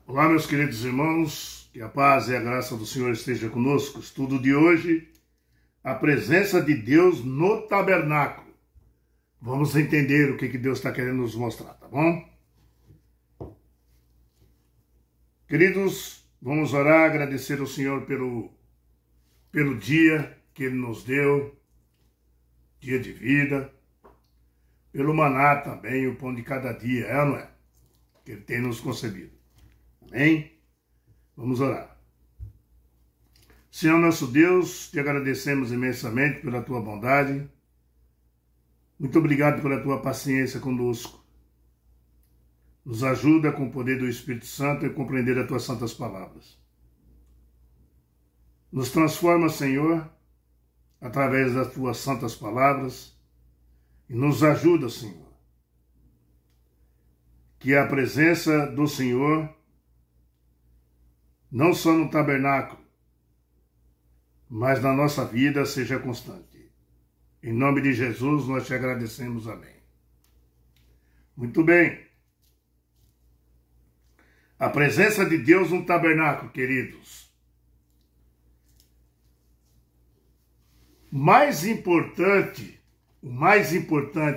Olá, meus queridos irmãos, que a paz e a graça do Senhor esteja conosco. Estudo de hoje, a presença de Deus no tabernáculo. Vamos entender o que Deus está querendo nos mostrar, tá bom? Queridos, vamos orar, agradecer ao Senhor pelo dia que Ele nos deu, dia de vida, pelo maná também, o pão de cada dia, é ou não é? Que Ele tem nos concedido. Amém? Vamos orar. Senhor nosso Deus, te agradecemos imensamente pela tua bondade. Muito obrigado pela tua paciência conosco. Nos ajuda com o poder do Espírito Santo a compreender as tuas santas palavras. Nos transforma, Senhor, através das tuas santas palavras e nos ajuda, Senhor, que a presença do Senhor não só no tabernáculo, mas na nossa vida seja constante. Em nome de Jesus, nós te agradecemos. Amém. Muito bem. A presença de Deus no tabernáculo, queridos. O mais importante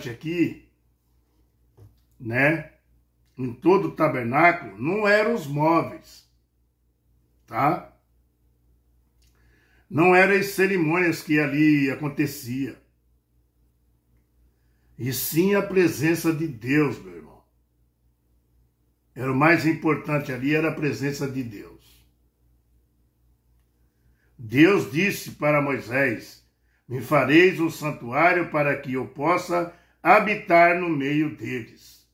aqui, né, em todo o tabernáculo, não eram os móveis. Tá? Não eram as cerimônias que ali acontecia, e sim a presença de Deus, meu irmão. Era o mais importante ali, era a presença de Deus. Deus disse para Moisés: me fareis um santuário para que eu possa habitar no meio deles.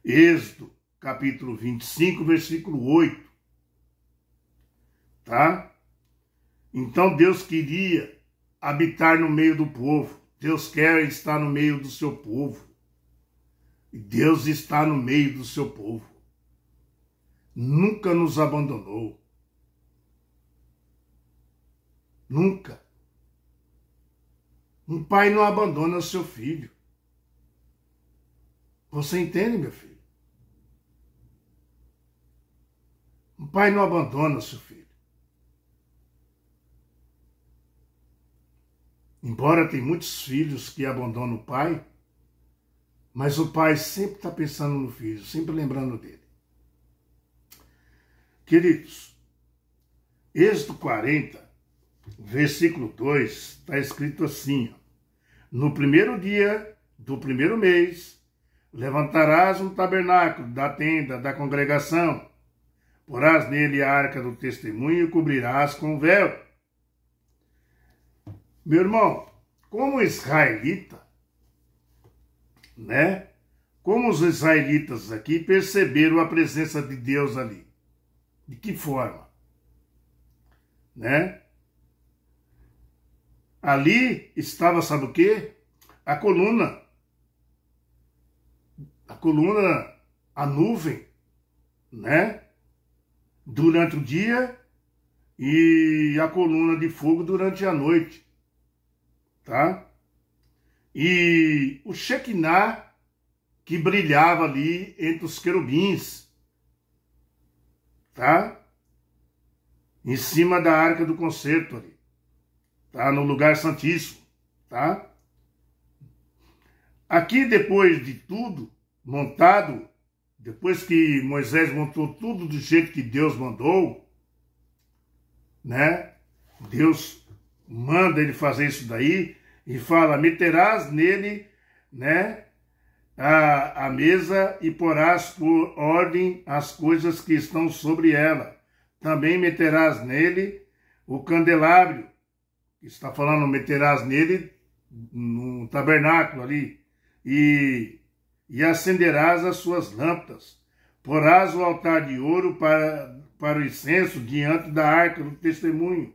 Êxodo, capítulo 25, versículo 8. Tá? Então Deus queria habitar no meio do povo. Deus quer estar no meio do seu povo. E Deus está no meio do seu povo. Nunca nos abandonou. Nunca. Um pai não abandona seu filho. Você entende, meu filho? Um pai não abandona seu filho. Embora tem muitos filhos que abandonam o pai, mas o pai sempre está pensando no filho, sempre lembrando dele. Queridos, Êxodo 40, versículo 2, está escrito assim: ó, no primeiro dia do primeiro mês, levantarás um tabernáculo da tenda da congregação, porás nele a arca do testemunho e cobrirás com véu. Meu irmão, como israelita, né? Como os israelitas aqui perceberam a presença de Deus ali? De que forma? Né? Ali estava, sabe o quê? A coluna, a nuvem, né? Durante o dia e a coluna de fogo durante a noite. Tá? E o Shekinah que brilhava ali entre os querubins, tá? Em cima da arca do concerto ali, tá? No lugar santíssimo, tá? Aqui, depois de tudo montado, depois que Moisés montou tudo do jeito que Deus mandou, né? Deus manda ele fazer isso daí e fala: meterás nele, né, a mesa e porás por ordem as coisas que estão sobre ela. Também meterás nele o candelabro. Está falando, meterás nele no tabernáculo ali. E acenderás as suas lâmpadas. Porás o altar de ouro para o incenso diante da arca do testemunho.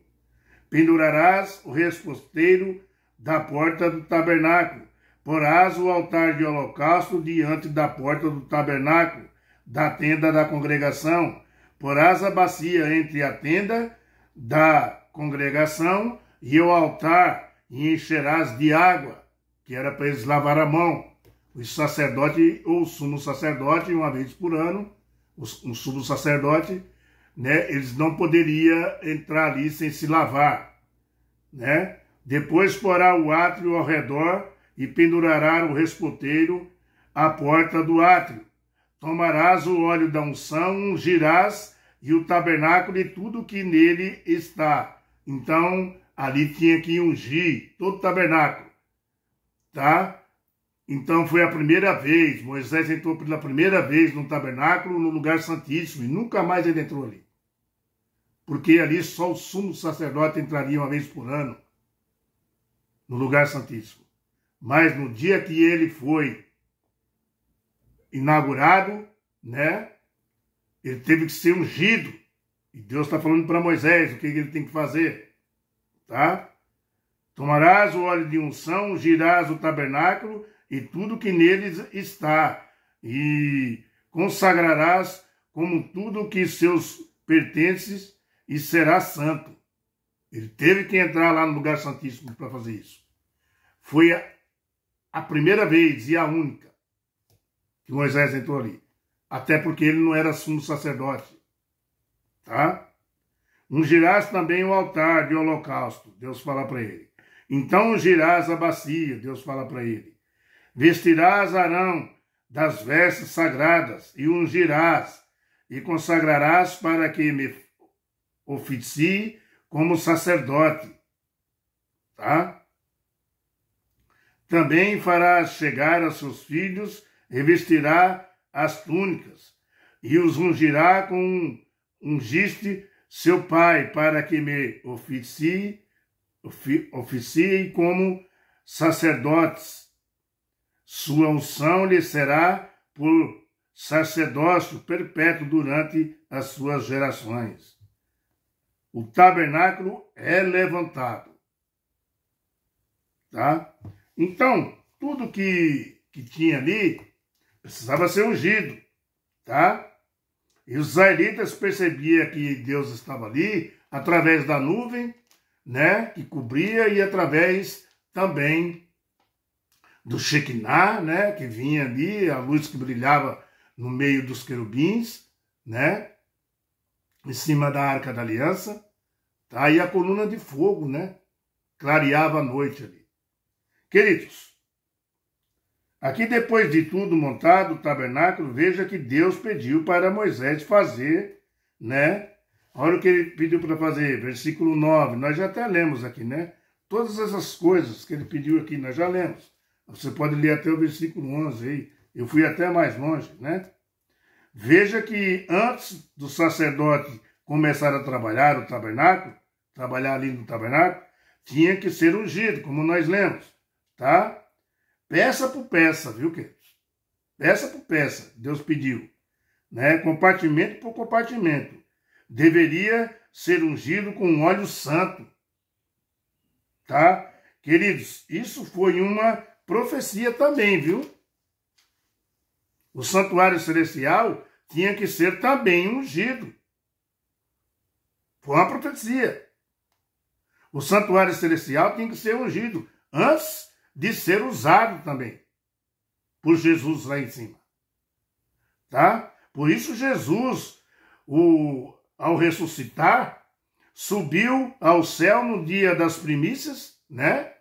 Pendurarás o resposteiro da porta do tabernáculo. Porás o altar de holocausto diante da porta do tabernáculo, da tenda da congregação. Porás a bacia entre a tenda da congregação e o altar, e encherás de água, que era para eles lavar a mão. o sacerdote ou o sumo sacerdote, uma vez por ano, um sumo sacerdote, né, eles não poderiam entrar ali sem se lavar, né? Depois porá o átrio ao redor e pendurará o respoteiro à porta do átrio. Tomarás o óleo da unção, ungirás e o tabernáculo e tudo que nele está. Então, ali tinha que ungir todo o tabernáculo, tá? Então, foi a primeira vez, Moisés entrou pela primeira vez no tabernáculo, no lugar santíssimo, e nunca mais ele entrou ali. Porque ali só o sumo sacerdote entraria uma vez por ano no lugar santíssimo. Mas no dia que ele foi inaugurado, né, ele teve que ser ungido. E Deus está falando para Moisés o que ele tem que fazer, tá? Tomarás o óleo de unção, ungirás o tabernáculo e tudo que neles está, e consagrarás como tudo que seus pertences, e será santo. Ele teve que entrar lá no lugar santíssimo para fazer isso. Foi a primeira vez e a única que Moisés entrou ali. Até porque ele não era sumo sacerdote. Tá? Ungirás também o altar de holocausto. Deus fala para ele. Então ungirás a bacia. Deus fala para ele. Vestirás Arão das vestes sagradas e ungirás e consagrarás para que me oficie como sacerdote. Tá? Também farás chegar a seus filhos, revestirá as túnicas, e os ungirá com ungiste seu pai, para que me oficiem como sacerdotes. Sua unção lhe será por sacerdócio perpétuo durante as suas gerações. O tabernáculo é levantado. Tá? Então, tudo que tinha ali precisava ser ungido, tá? E os israelitas percebiam que Deus estava ali através da nuvem, né, que cobria, e através também do Shekinah, né, que vinha ali, a luz que brilhava no meio dos querubins, né, em cima da Arca da Aliança, tá? E a coluna de fogo, né, clareava a noite ali. Queridos, aqui depois de tudo montado, o tabernáculo, veja que Deus pediu para Moisés fazer, né? Olha o que ele pediu para fazer, versículo 9, nós já até lemos aqui, né? Todas essas coisas que ele pediu aqui, nós já lemos. Você pode ler até o versículo 11 aí, eu fui até mais longe, né? Veja que antes do sacerdote começar a trabalhar o tabernáculo, trabalhar ali no tabernáculo, tinha que ser ungido, como nós lemos, tá? Peça por peça, viu, queridos? Peça por peça, Deus pediu, né? Compartimento por compartimento. Deveria ser ungido com óleo santo, tá? Queridos, isso foi uma profecia também, viu? O santuário celestial tinha que ser também ungido. Foi uma profecia. O santuário celestial tinha que ser ungido antes de ser usado também por Jesus lá em cima. Tá? Por isso Jesus, ao ressuscitar, subiu ao céu no dia das primícias, né?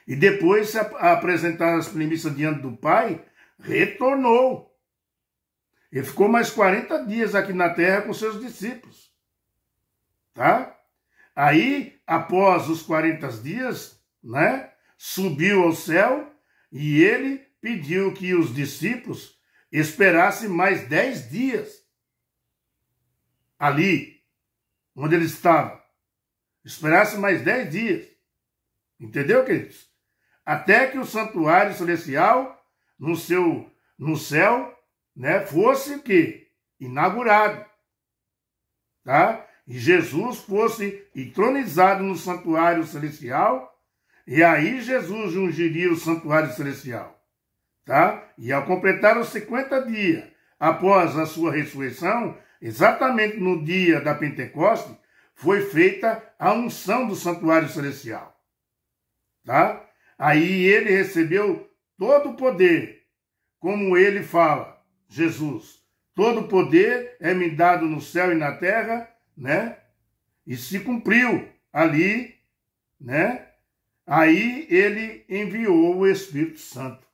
E depois se apresentar as primícias diante do Pai, retornou. Ele ficou mais 40 dias aqui na terra com seus discípulos. Tá? Aí, após os 40 dias, né, subiu ao céu e ele pediu que os discípulos esperassem mais 10 dias ali, onde ele estava. Esperassem mais 10 dias. Entendeu, queridos? Até que o santuário celestial no céu, né, fosse o quê? Inaugurado. Tá? E Jesus fosse entronizado no santuário celestial, e aí Jesus ungiria o santuário celestial. Tá? E ao completar os 50 dias após a sua ressurreição, exatamente no dia da Pentecoste, foi feita a unção do santuário celestial. Tá? Aí ele recebeu todo poder, como ele fala, Jesus, todo poder é me dado no céu e na terra, né? E se cumpriu ali, né? Aí ele enviou o Espírito Santo.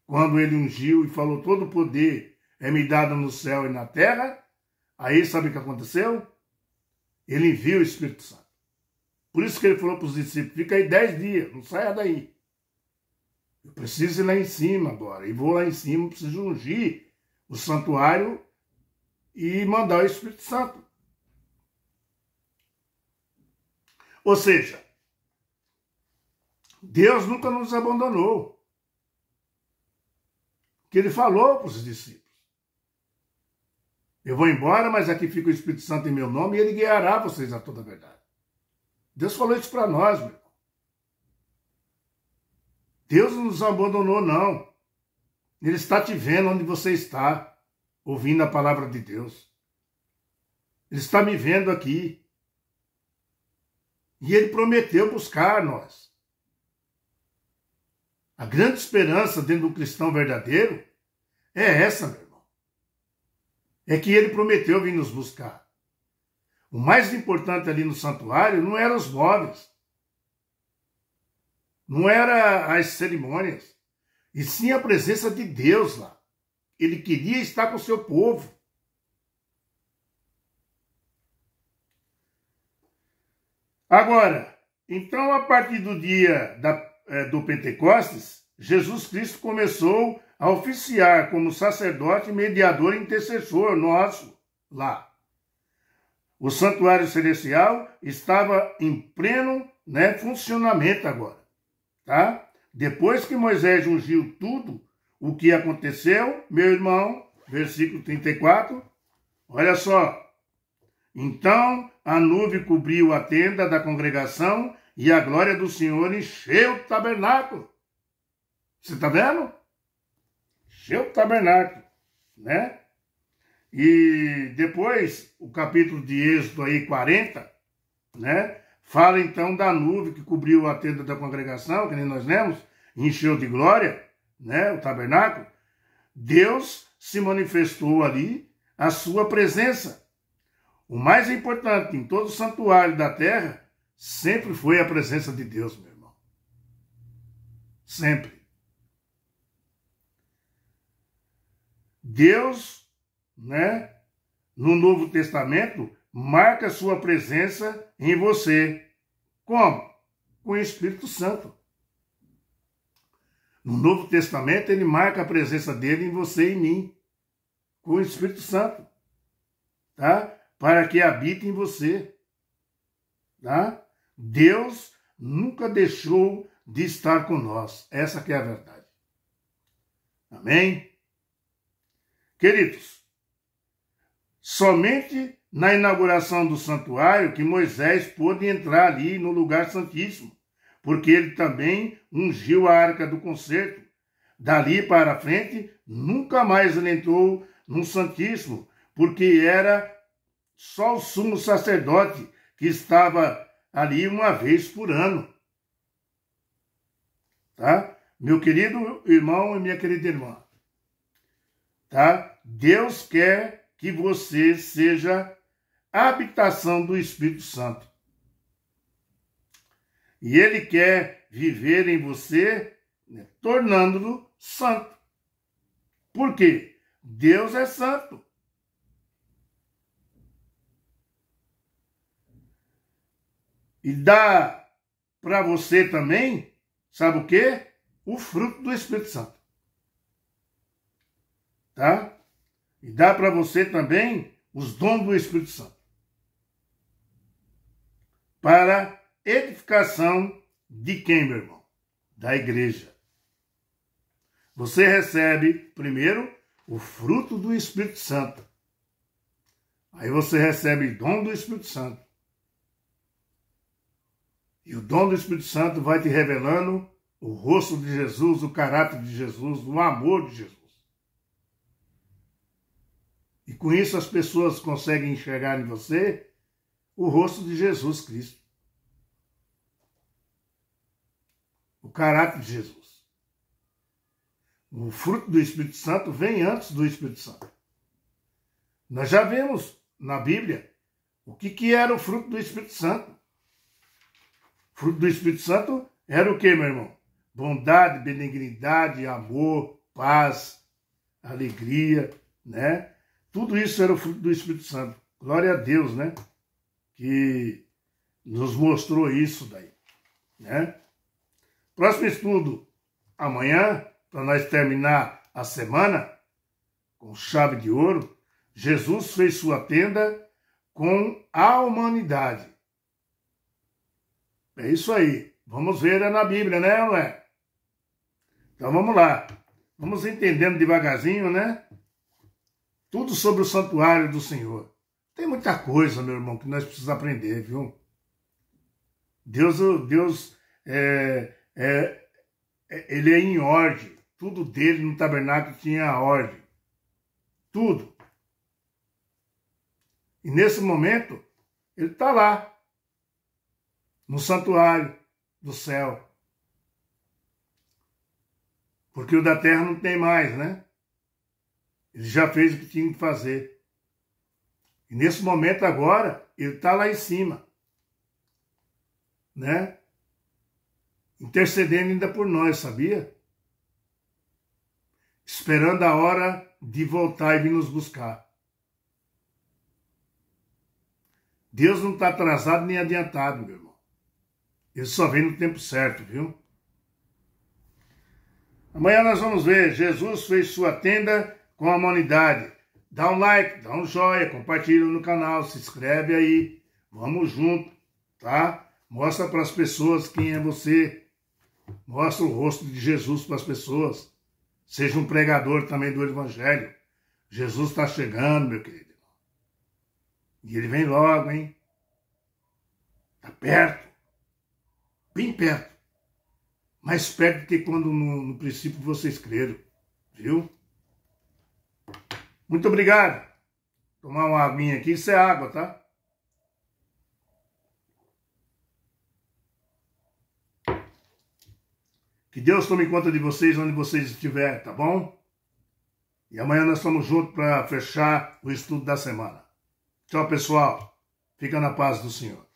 Quando ele ungiu e falou, todo poder é me dado no céu e na terra, aí sabe o que aconteceu? Ele enviou o Espírito Santo. Por isso que ele falou para os discípulos, fica aí 10 dias, não saia daí. Eu preciso ir lá em cima agora. E vou lá em cima, preciso ungir o santuário e mandar o Espírito Santo. Ou seja, Deus nunca nos abandonou. Que ele falou para os discípulos. Eu vou embora, mas aqui fica o Espírito Santo em meu nome e ele guiará vocês a toda a verdade. Deus falou isso para nós, meu irmão. Deus não nos abandonou, não. Ele está te vendo onde você está, ouvindo a palavra de Deus. Ele está me vendo aqui. E ele prometeu buscar nós. A grande esperança dentro do cristão verdadeiro é essa, meu irmão. É que ele prometeu vir nos buscar. O mais importante ali no santuário não eram os móveis. Não eram as cerimônias. E sim a presença de Deus lá. Ele queria estar com o seu povo. Agora, então a partir do dia do Pentecostes, Jesus Cristo começou a oficiar como sacerdote, mediador e intercessor nosso lá. O santuário celestial estava em pleno, funcionamento agora. Tá? Depois que Moisés ungiu tudo o que aconteceu, meu irmão, versículo 34, olha só. Então a nuvem cobriu a tenda da congregação e a glória do Senhor encheu o tabernáculo. Você está vendo? Encheu o tabernáculo, né? E depois, o capítulo de Êxodo aí, 40, né? Fala então da nuvem que cobriu a tenda da congregação, que nem nós lemos, encheu de glória, né? O tabernáculo. Deus se manifestou ali, a sua presença. O mais importante em todo o santuário da terra sempre foi a presença de Deus, meu irmão. Sempre. Deus, né, no Novo Testamento, marca sua presença em você. Como? Com o Espírito Santo. No Novo Testamento, ele marca a presença dele em você e em mim. Com o Espírito Santo. Tá? Para que habite em você. Tá? Deus nunca deixou de estar com nós. Essa que é a verdade. Amém? Queridos, somente na inauguração do santuário que Moisés pôde entrar ali no lugar santíssimo, porque ele também ungiu a arca do concerto. Dali para frente, nunca mais ele entrou no santíssimo, porque era só o sumo sacerdote que estava ali uma vez por ano. Tá? Meu querido irmão e minha querida irmã. Tá? Deus quer que você seja a habitação do Espírito Santo. E ele quer viver em você, tornando-o santo. Por quê? Deus é santo. E dá para você também, sabe o quê? O fruto do Espírito Santo. Tá? E dá para você também os dons do Espírito Santo. Para edificação de quem, meu irmão? Da igreja. Você recebe, primeiro, o fruto do Espírito Santo. Aí você recebe o dom do Espírito Santo. E o dom do Espírito Santo vai te revelando o rosto de Jesus, o caráter de Jesus, o amor de Jesus. E com isso as pessoas conseguem enxergar em você o rosto de Jesus Cristo. O caráter de Jesus. O fruto do Espírito Santo vem antes do Espírito Santo. Nós já vemos na Bíblia o que era o fruto do Espírito Santo. O fruto do Espírito Santo era o que, meu irmão? Bondade, benignidade, amor, paz, alegria, né? Tudo isso era o fruto do Espírito Santo. Glória a Deus, né? Que nos mostrou isso daí, né? Próximo estudo, amanhã, para nós terminar a semana com chave de ouro, Jesus fez sua tenda com a humanidade. É isso aí. Vamos ver, é na Bíblia, né, não é? Então vamos lá. Vamos entendendo devagarzinho, né? Tudo sobre o santuário do Senhor. Tem muita coisa, meu irmão, que nós precisamos aprender, viu? Deus ele é em ordem. Tudo dele no tabernáculo tinha ordem. Tudo. E nesse momento, ele está lá, no santuário do céu. Porque o da terra não tem mais, né? Ele já fez o que tinha que fazer. E nesse momento agora, ele está lá em cima, né? Intercedendo ainda por nós, sabia? Esperando a hora de voltar e vir nos buscar. Deus não está atrasado nem adiantado, meu irmão. Ele só vem no tempo certo, viu? Amanhã nós vamos ver. Jesus fez sua tenda com a humanidade. Dá um like, dá um joinha, compartilha no canal, se inscreve aí. Vamos junto, tá? Mostra para as pessoas quem é você. Mostra o rosto de Jesus para as pessoas. Seja um pregador também do Evangelho. Jesus está chegando, meu querido. E ele vem logo, hein? Está perto. Bem perto. Mais perto do que quando no princípio vocês creram. Viu? Muito obrigado. Tomar uma aguinha aqui. Isso é água, tá? Que Deus tome conta de vocês onde vocês estiverem, tá bom? E amanhã nós estamos juntos para fechar o estudo da semana. Tchau, pessoal. Fica na paz do Senhor.